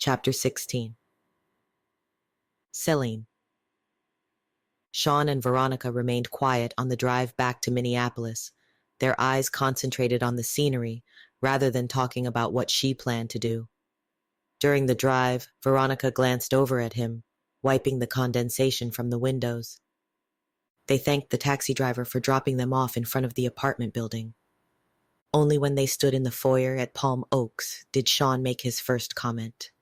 Chapter 16. Selling. Sean and Veronica remained quiet on the drive back to Minneapolis, their eyes concentrated on the scenery rather than talking about what she planned to do. During the drive, Veronica glanced over at him, wiping the condensation from the windows. They thanked the taxi driver for dropping them off in front of the apartment building. Only when they stood in the foyer at Palm Oaks did Sean make his first comment.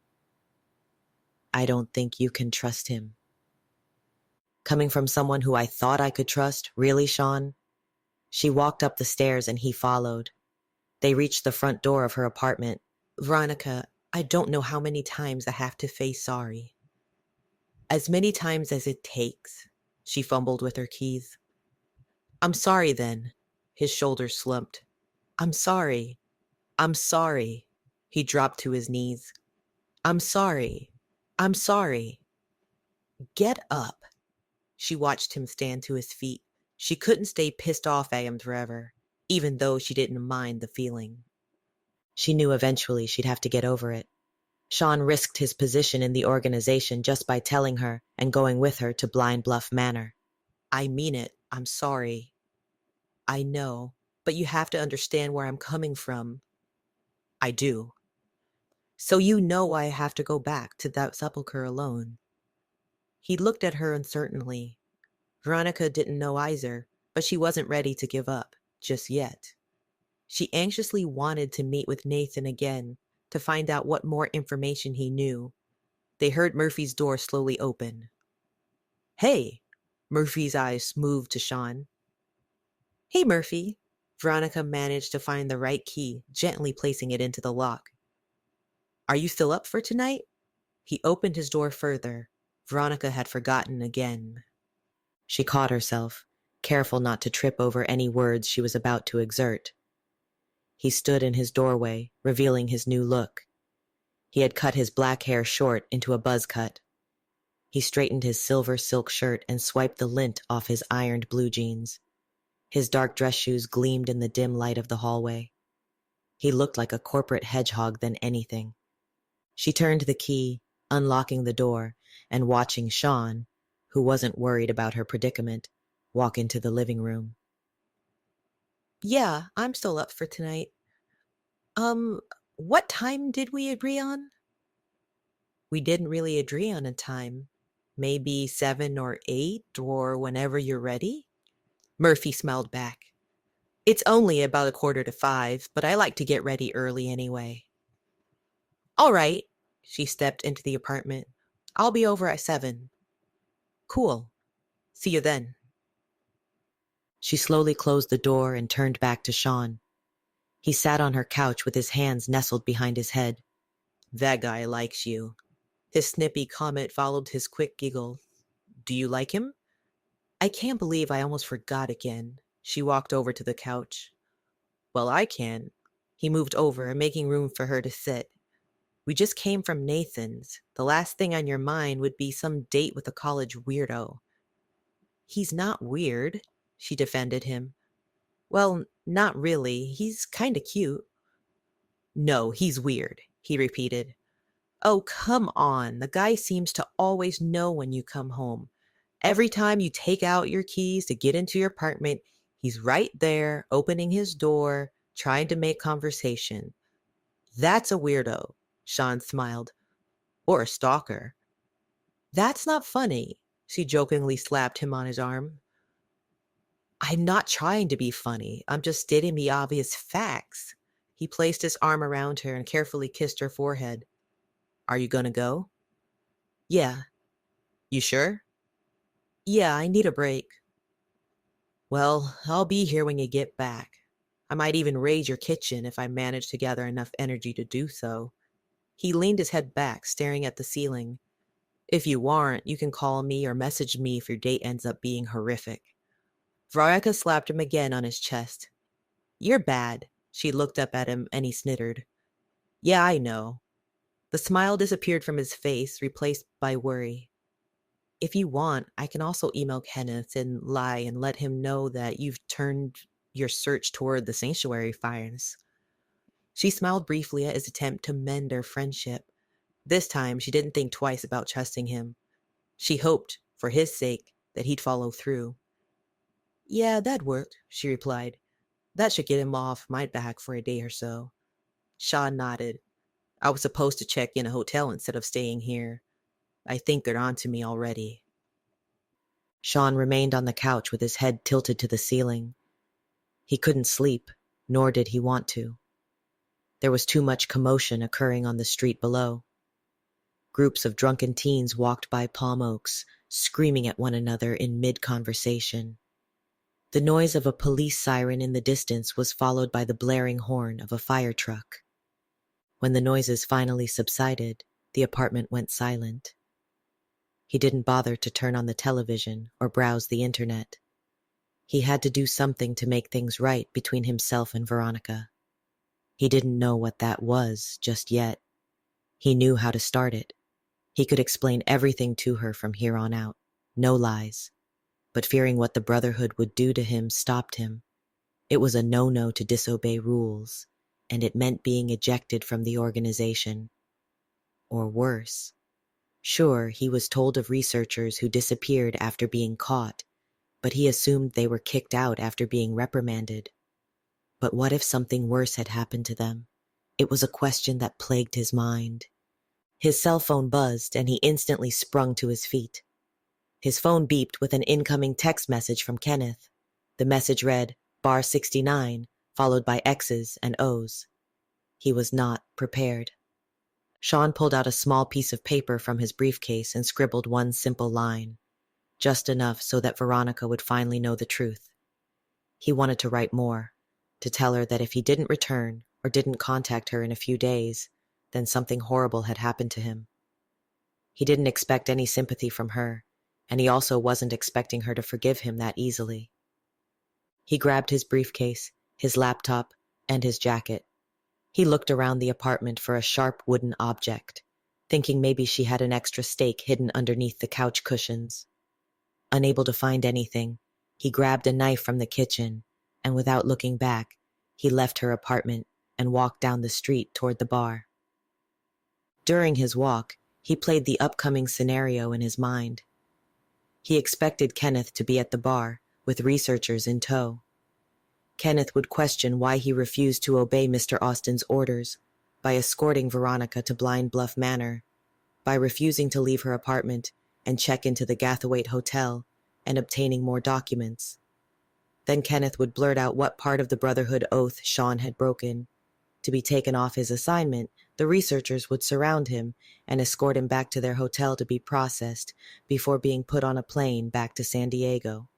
"I don't think you can trust him." Coming from someone who I thought I could trust, really, Sean? She walked up the stairs and he followed. They reached the front door of her apartment. "Veronica, I don't know how many times I have to say sorry." "As many times as it takes." She fumbled with her keys. "I'm sorry then." His shoulders slumped. "I'm sorry. I'm sorry." He dropped to his knees. "I'm sorry. I'm sorry." "Get up." She watched him stand to his feet. She couldn't stay pissed off at him forever, even though she didn't mind the feeling. She knew eventually she'd have to get over it. Sean risked his position in the organization just by telling her and going with her to Blind Bluff Manor. "I mean it. I'm sorry." "I know, but you have to understand where I'm coming from." "I do." "So you know I have to go back to that sepulcher alone." He looked at her uncertainly. Veronica didn't know either, but she wasn't ready to give up, just yet. She anxiously wanted to meet with Nathan again, to find out what more information he knew. They heard Murphy's door slowly open. "Hey!" Murphy's eyes moved to Sean. "Hey, Murphy." Veronica managed to find the right key, gently placing it into the lock. "Are you still up for tonight?" He opened his door further. Veronica had forgotten again. She caught herself, careful not to trip over any words she was about to exert. He stood in his doorway, revealing his new look. He had cut his black hair short into a buzz cut. He straightened his silver silk shirt and swiped the lint off his ironed blue jeans. His dark dress shoes gleamed in the dim light of the hallway. He looked like a corporate hedgehog than anything. She turned the key, unlocking the door, and watching Sean, who wasn't worried about her predicament, walk into the living room. "Yeah, I'm still up for tonight. What time did we agree on?" "We didn't really agree on a time. Maybe 7 or 8 or whenever you're ready?" Murphy smiled back. "It's only about 4:45, but I like to get ready early anyway." "All right." She stepped into the apartment. "I'll be over at 7. "Cool. See you then." She slowly closed the door and turned back to Sean. He sat on her couch with his hands nestled behind his head. "That guy likes you." His snippy comment followed his quick giggle. "Do you like him?" "I can't believe I almost forgot again." She walked over to the couch. "Well, I can." He moved over, making room for her to sit. "We just came from Nathan's. The last thing on your mind would be some date with a college weirdo." "He's not weird," she defended him. "Well, not really. He's kind of cute." "No, he's weird," he repeated. "Oh, come on. The guy seems to always know when you come home. Every time you take out your keys to get into your apartment, he's right there, opening his door, trying to make conversation." "That's a weirdo," Sean smiled. "Or a stalker." "That's not funny." She jokingly slapped him on his arm. "I'm not trying to be funny. I'm just stating the obvious facts." He placed his arm around her and carefully kissed her forehead. "Are you gonna go?" "Yeah." "You sure?" "Yeah, I need a break." "Well, I'll be here when you get back. I might even raid your kitchen if I manage to gather enough energy to do so." He leaned his head back, staring at the ceiling. "If you aren't, you can call me or message me if your date ends up being horrific." Veronica slapped him again on his chest. "You're bad." She looked up at him and he snittered. "Yeah, I know." The smile disappeared from his face, replaced by worry. "If you want, I can also email Kenneth and lie and let him know that you've turned your search toward the sanctuary fires." She smiled briefly at his attempt to mend their friendship. This time, she didn't think twice about trusting him. She hoped, for his sake, that he'd follow through. "Yeah, that worked," she replied. "That should get him off my back for a day or so." Sean nodded. "I was supposed to check in a hotel instead of staying here. I think they're on to me already." Sean remained on the couch with his head tilted to the ceiling. He couldn't sleep, nor did he want to. There was too much commotion occurring on the street below. Groups of drunken teens walked by Palm Oaks, screaming at one another in mid-conversation. The noise of a police siren in the distance was followed by the blaring horn of a fire truck. When the noises finally subsided, the apartment went silent. He didn't bother to turn on the television or browse the internet. He had to do something to make things right between himself and Veronica. He didn't know what that was just yet. He knew how to start it. He could explain everything to her from here on out, no lies. But fearing what the Brotherhood would do to him stopped him. It was a no-no to disobey rules, and it meant being ejected from the organization. Or worse. Sure, he was told of researchers who disappeared after being caught, but he assumed they were kicked out after being reprimanded. But what if something worse had happened to them? It was a question that plagued his mind. His cell phone buzzed, and he instantly sprung to his feet. His phone beeped with an incoming text message from Kenneth. The message read, bar 69, followed by X's and O's. He was not prepared. Sean pulled out a small piece of paper from his briefcase and scribbled one simple line, just enough so that Veronica would finally know the truth. He wanted to write more, to tell her that if he didn't return or didn't contact her in a few days, then something horrible had happened to him. He didn't expect any sympathy from her, and he also wasn't expecting her to forgive him that easily. He grabbed his briefcase, his laptop, and his jacket. He looked around the apartment for a sharp wooden object, thinking maybe she had an extra stake hidden underneath the couch cushions. Unable to find anything, he grabbed a knife from the kitchen, and without looking back, he left her apartment and walked down the street toward the bar. During his walk, he played the upcoming scenario in his mind. He expected Kenneth to be at the bar, with researchers in tow. Kenneth would question why he refused to obey Mr. Austin's orders, by escorting Veronica to Blind Bluff Manor, by refusing to leave her apartment and check into the Gathwaite Hotel, and obtaining more documents. Then Kenneth would blurt out what part of the Brotherhood oath Sean had broken. To be taken off his assignment, the researchers would surround him and escort him back to their hotel to be processed before being put on a plane back to San Diego.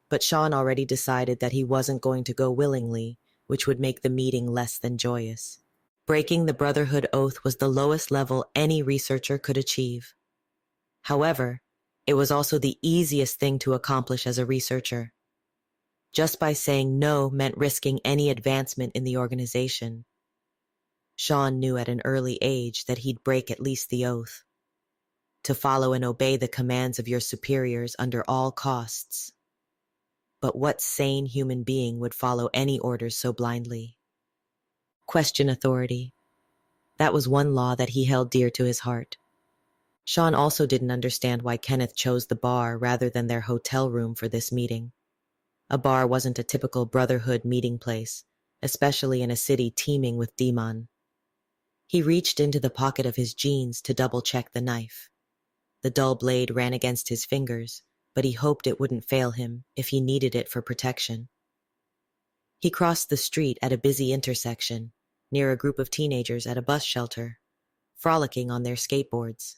But Sean already decided that he wasn't going to go willingly, which would make the meeting less than joyous. Breaking the Brotherhood oath was the lowest level any researcher could achieve. However, it was also the easiest thing to accomplish as a researcher. Just by saying no meant risking any advancement in the organization. Sean knew at an early age that he'd break at least the oath. To follow and obey the commands of your superiors under all costs. But what sane human being would follow any orders so blindly? Question authority. That was one law that he held dear to his heart. Sean also didn't understand why Kenneth chose the bar rather than their hotel room for this meeting. A bar wasn't a typical Brotherhood meeting place, especially in a city teeming with Deamhan. He reached into the pocket of his jeans to double-check the knife. The dull blade ran against his fingers, but he hoped it wouldn't fail him if he needed it for protection. He crossed the street at a busy intersection, near a group of teenagers at a bus shelter, frolicking on their skateboards.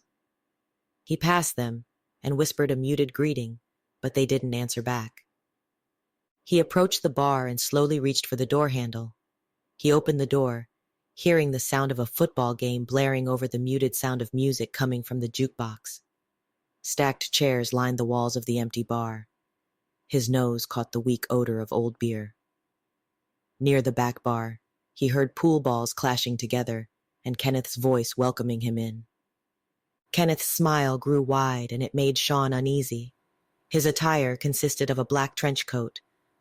He passed them and whispered a muted greeting, but they didn't answer back. He approached the bar and slowly reached for the door handle. He opened the door, hearing the sound of a football game blaring over the muted sound of music coming from the jukebox. Stacked chairs lined the walls of the empty bar. His nose caught the weak odor of old beer. Near the back bar, he heard pool balls clashing together and Kenneth's voice welcoming him in. Kenneth's smile grew wide and it made Sean uneasy. His attire consisted of a black trench coat,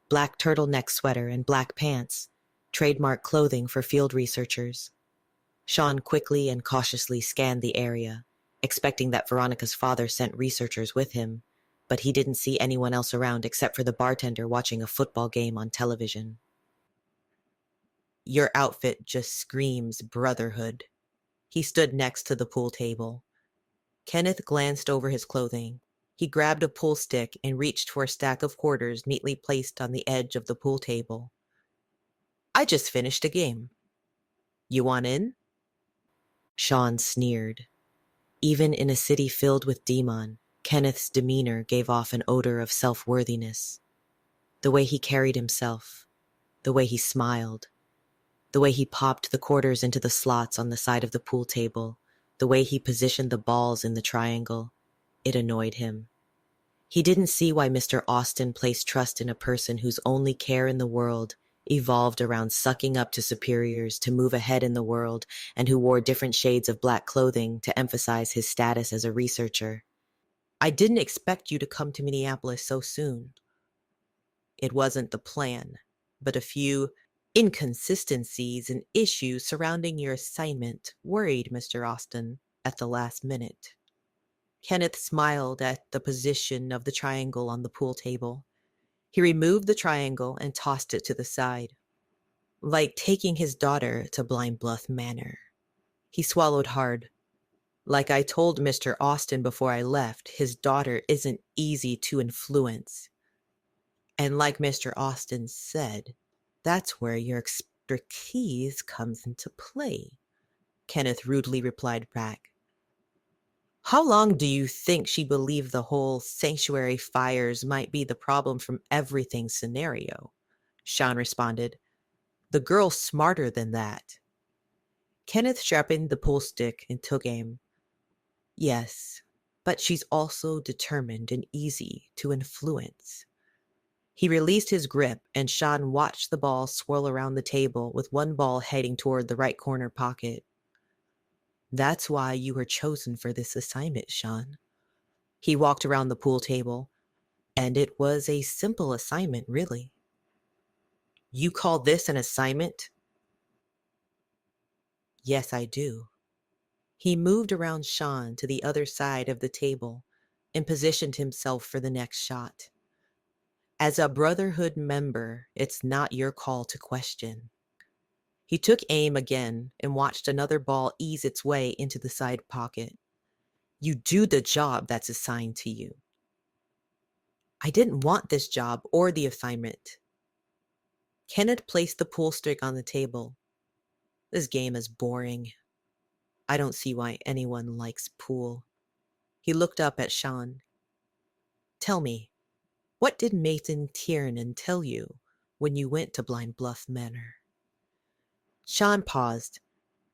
black turtleneck sweater, and black pants, trademark clothing for field researchers. Sean quickly and cautiously scanned the area, expecting that Veronica's father sent researchers with him, but he didn't see anyone else around except for the bartender watching a football game on television. Your outfit just screams brotherhood. He stood next to the pool table. Kenneth glanced over his clothing. He grabbed a pool stick and reached for a stack of quarters neatly placed on the edge of the pool table. I just finished a game. You want in? Sean sneered. Even in a city filled with Deamhan, Kenneth's demeanor gave off an odor of self-worthiness. The way he carried himself, the way he smiled, the way he popped the quarters into the slots on the side of the pool table, the way he positioned the balls in the triangle, it annoyed him. He didn't see why Mr. Austin placed trust in a person whose only care in the world evolved around sucking up to superiors to move ahead in the world and who wore different shades of black clothing to emphasize his status as a researcher. I didn't expect you to come to Minneapolis so soon. It wasn't the plan, but a few inconsistencies and issues surrounding your assignment worried Mr. Austin at the last minute. Kenneth smiled at the position of the triangle on the pool table. He removed the triangle and tossed it to the side. Like taking his daughter to Blind Bluff Manor. He swallowed hard. Like I told Mr. Austin before I left, his daughter isn't easy to influence. And like Mr. Austin said, that's where your expertise comes into play, Kenneth rudely replied back. How long do you think she believed the whole sanctuary fires might be the problem from everything scenario? Sean responded. The girl's smarter than that. Kenneth sharpened the pool stick and took aim. Yes, but she's also determined and easy to influence. He released his grip, and Sean watched the ball swirl around the table with one ball heading toward the right corner pocket. That's why you were chosen for this assignment, Sean. He walked around the pool table, and it was a simple assignment, really. You call this an assignment? Yes, I do. He moved around Sean to the other side of the table and positioned himself for the next shot. As a Brotherhood member, it's not your call to question. He took aim again and watched another ball ease its way into the side pocket. You do the job that's assigned to you. I didn't want this job or the assignment. Kenneth placed the pool stick on the table. This game is boring. I don't see why anyone likes pool. He looked up at Sean. Tell me, what did Nathan Tiernan tell you when you went to Blind Bluff Manor? Sean paused.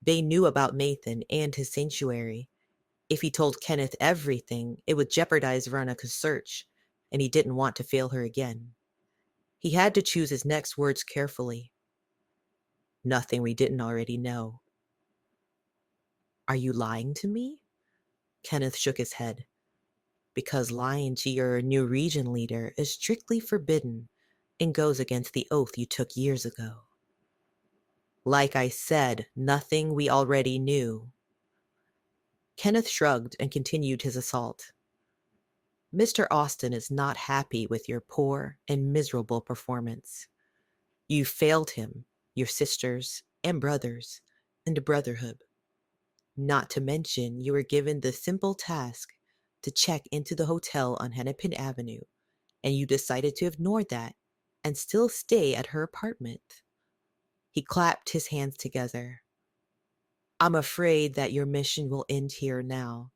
They knew about Nathan and his sanctuary. If he told Kenneth everything, it would jeopardize Veronica's search, and he didn't want to fail her again. He had to choose his next words carefully. Nothing we didn't already know. Are you lying to me? Kenneth shook his head. Because lying to your new region leader is strictly forbidden and goes against the oath you took years ago. Like I said, nothing we already knew. Kenneth shrugged and continued his assault. Mr. Austin is not happy with your poor and miserable performance. You failed him, your sisters and brothers, and the Brotherhood. Not to mention, you were given the simple task to check into the hotel on Hennepin Avenue, and you decided to ignore that and still stay at her apartment. He clapped his hands together. I'm afraid that your mission will end here now.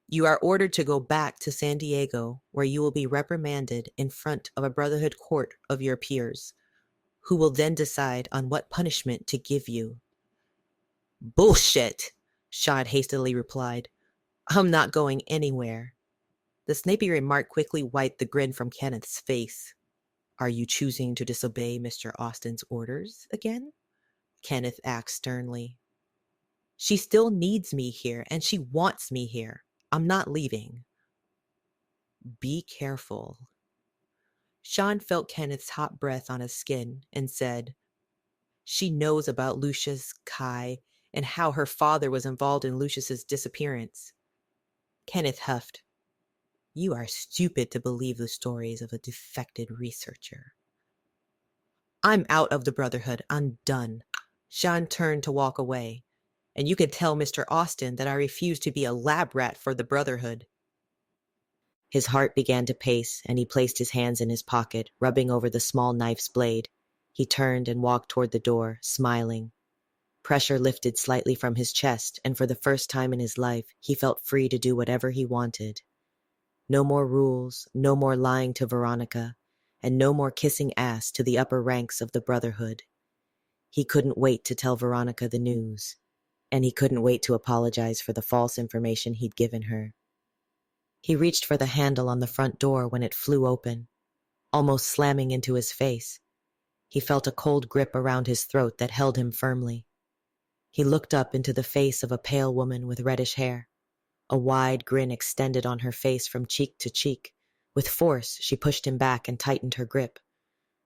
You are ordered to go back to San Diego, where you will be reprimanded in front of a Brotherhood court of your peers, who will then decide on what punishment to give you. Bullshit, Sean hastily replied. I'm not going anywhere. The snappy remark quickly wiped the grin from Kenneth's face. Are you choosing to disobey Mr. Austin's orders again? Kenneth asked sternly. She still needs me here, and she wants me here. I'm not leaving. Be careful. Sean felt Kenneth's hot breath on his skin and said, She knows about Lucius, Kai, and how her father was involved in Lucius's disappearance. Kenneth huffed. You are stupid to believe the stories of a defected researcher. I'm out of the Brotherhood. I'm done. Sean turned to walk away. And you can tell Mr. Austin that I refuse to be a lab rat for the Brotherhood. His heart began to pace, and he placed his hands in his pocket, rubbing over the small knife's blade. He turned and walked toward the door, smiling. Pressure lifted slightly from his chest, and for the first time in his life, he felt free to do whatever he wanted. No more rules, no more lying to Veronica, and no more kissing ass to the upper ranks of the Brotherhood. He couldn't wait to tell Veronica the news, and he couldn't wait to apologize for the false information he'd given her. He reached for the handle on the front door when it flew open, almost slamming into his face. He felt a cold grip around his throat that held him firmly. He looked up into the face of a pale woman with reddish hair. A wide grin extended on her face from cheek to cheek. With force, she pushed him back and tightened her grip.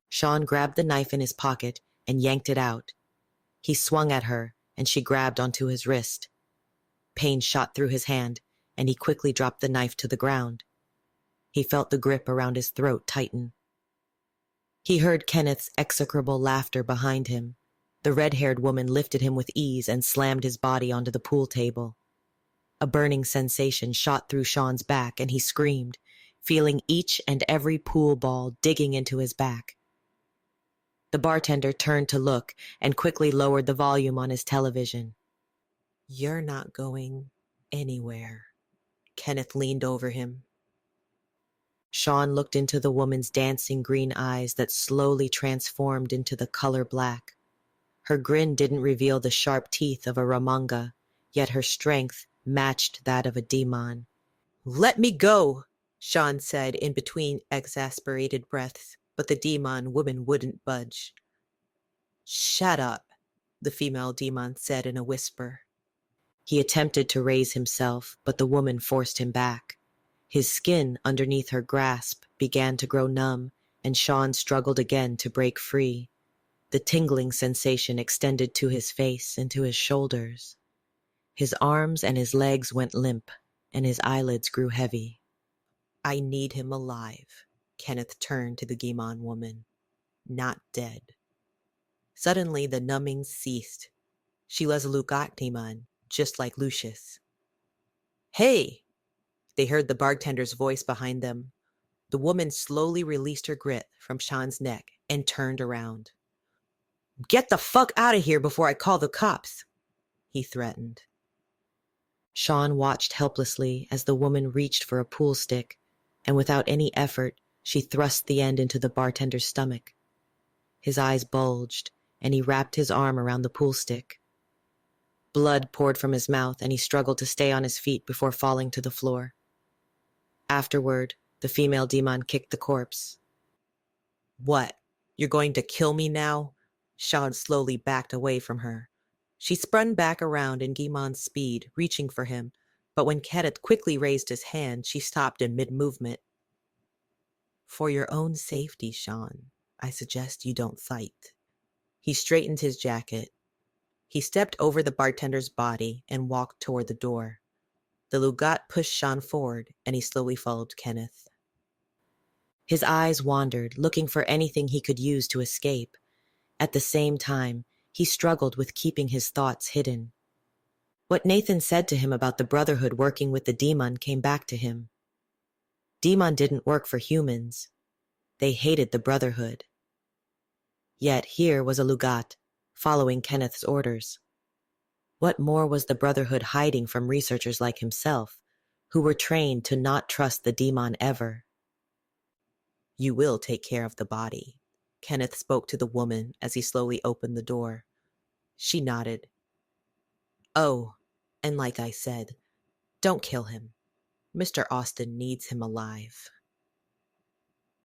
Sean grabbed the knife in his pocket and yanked it out. He swung at her, and she grabbed onto his wrist. Pain shot through his hand, and he quickly dropped the knife to the ground. He felt the grip around his throat tighten. He heard Kenneth's execrable laughter behind him. The red-haired woman lifted him with ease and slammed his body onto the pool table. A burning sensation shot through Sean's back, and he screamed, feeling each and every pool ball digging into his back. The bartender turned to look and quickly lowered the volume on his television. You're not going anywhere. Kenneth leaned over him. Sean looked into the woman's dancing green eyes that slowly transformed into the color black. Her grin didn't reveal the sharp teeth of a Ramanga, yet her strength matched that of a Deamhan. Let me go, Sean said in between exasperated breaths, but the Deamhan woman wouldn't budge. Shut up, the female Deamhan said in a whisper. He attempted to raise himself, but the woman forced him back. His skin underneath her grasp began to grow numb, and Sean struggled again to break free. The tingling sensation extended to his face and to his shoulders. His arms and his legs went limp, and his eyelids grew heavy. I need him alive, Kenneth turned to the Deamhan woman. Not dead. Suddenly the numbing ceased. She was a Lugat Deamhan, just like Lucius. Hey! They heard the bartender's voice behind them. The woman slowly released her grip from Sean's neck and turned around. Get the fuck out of here before I call the cops, he threatened. Sean watched helplessly as the woman reached for a pool stick, and without any effort, she thrust the end into the bartender's stomach. His eyes bulged, and he wrapped his arm around the pool stick. Blood poured from his mouth, and he struggled to stay on his feet before falling to the floor. Afterward, the female Deamhan kicked the corpse. What? You're going to kill me now? Sean slowly backed away from her. She spun back around in Deamhan's speed, reaching for him, but when Kenneth quickly raised his hand, she stopped in mid-movement. For your own safety, Sean, I suggest you don't fight. He straightened his jacket. He stepped over the bartender's body and walked toward the door. The Lugat pushed Sean forward, and he slowly followed Kenneth. His eyes wandered, looking for anything he could use to escape. At the same time, he struggled with keeping his thoughts hidden. What Nathan said to him about the Brotherhood working with the Deamhan came back to him. Deamhan didn't work for humans. They hated the Brotherhood. Yet here was a Lugat, following Kenneth's orders. What more was the Brotherhood hiding from researchers like himself, who were trained to not trust the Deamhan ever? You will take care of the body, Kenneth spoke to the woman as he slowly opened the door. She nodded. Oh, and like I said, don't kill him. Mr. Austin needs him alive.